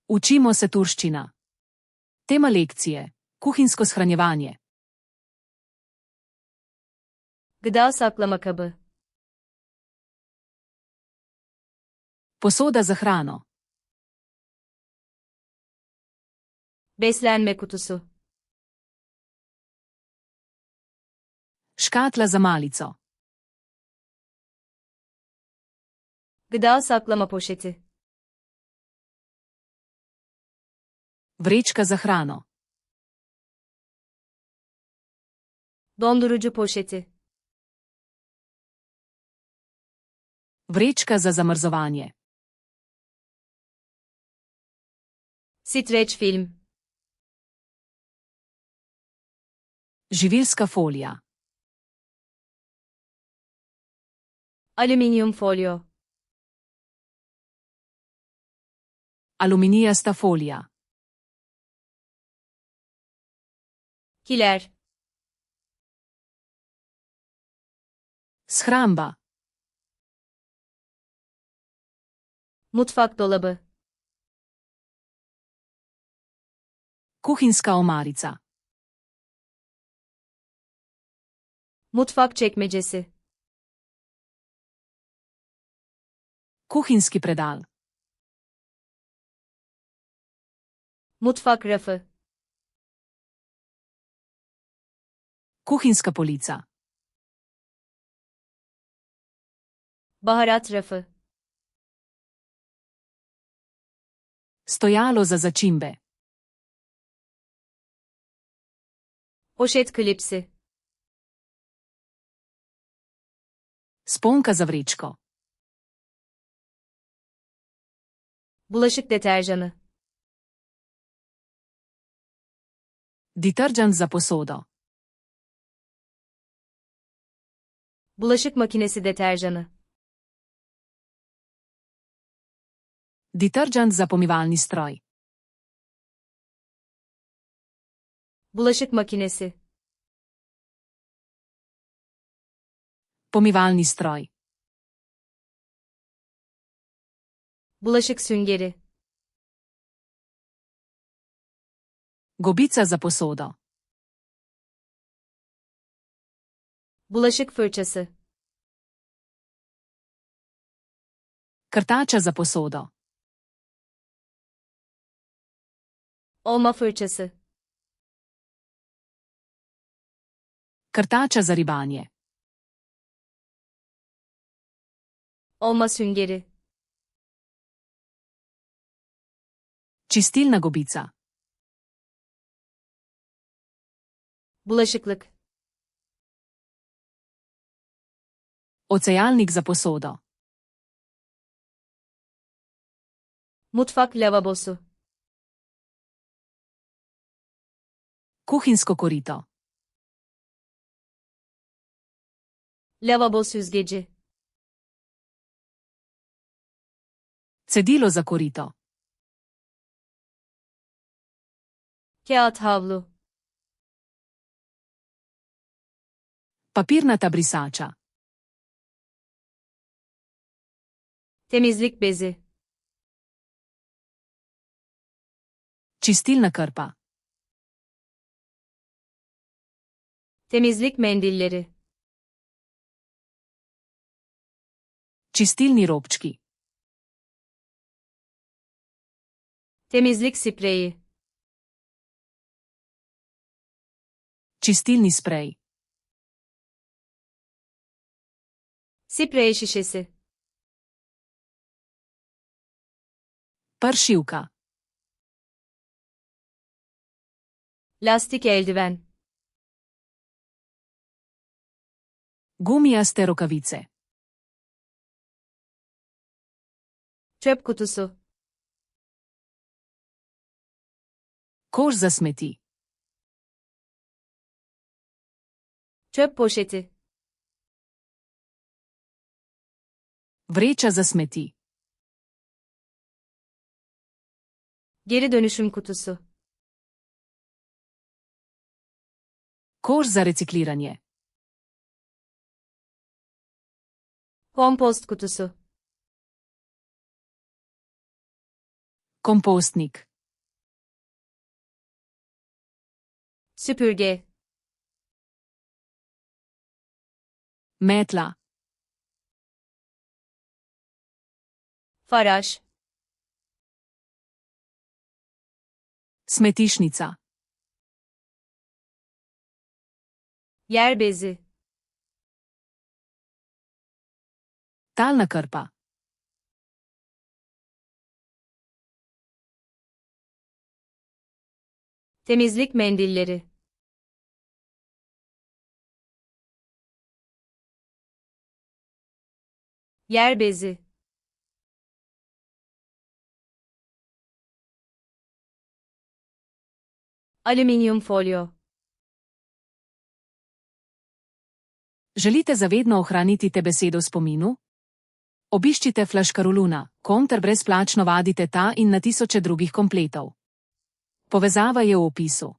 Učimo se turščina. Tema lekcije: kuhinjsko shranjevanje. Gıda saklama kabı. Posoda za hrano. Beslenme kutusu. Škatla za malico. Gıda saklama poşeti. Vrečka za hrano. Dondurucu poşeti. Vrečka za zamrzovanje. Streç film. Živilska folija. Alüminyum folyo. Aluminijasta folija. Kiler. Shramba. Mutfak dolabı. Kuhinjska omarica. Mutfak çekmecesi. Kuhinjski predal. Mutfak rafı. Kuhinjska polica. Baharat rafı. Stojalo za začimbe. Poşet klipsi. Sponka za vrečko. Bulaşık deterjanı. Detergent za posodo. Bulaşık makinesi deterjanı. Detergent za pomivalni stroj. Bulaşık makinesi. Pomivalni stroj. Bulaşık süngeri. Gobica za posodo. Bulaşık fırçası. Krtača za posodo. Olma fırçası. Krtača za ribanje. Olma süngeri. Čistilna gobica. Bulaşıklık. Ocejalnik za posodo. Mutfak lavabosu. Kuhinjsko korito. Lavabo süzgeci. Cedilo za korito. Kağıt havlu. Papirnata brisača. Temizlik bezi. Čistilna krpa. Temizlik mendilleri. Čistilni robčki. Temizlik spreyi. Čistilni sprej. Sprey şişesi. Pršilka. Lastik eldiven. Gumijaste rokavice. Çöp kutusu. Koš za smeti. Çöp poşeti. Vreča za smeti. Geri dönüşüm kutusu. Koš za recikliranje. Kompost kutusu. Kompostnik. Süpürge. Metla. Faraž. Smetišnica. Yer bezi. Talna krpa. Temizlik mendilleri. Yer bezi. Alüminyum folio. Želite zavedno ohraniti te besedo v spominu? Obiščite Flaškaroluna, ter brezplačno vadite ta in na tisoče drugih kompletov. Povezava je v opisu.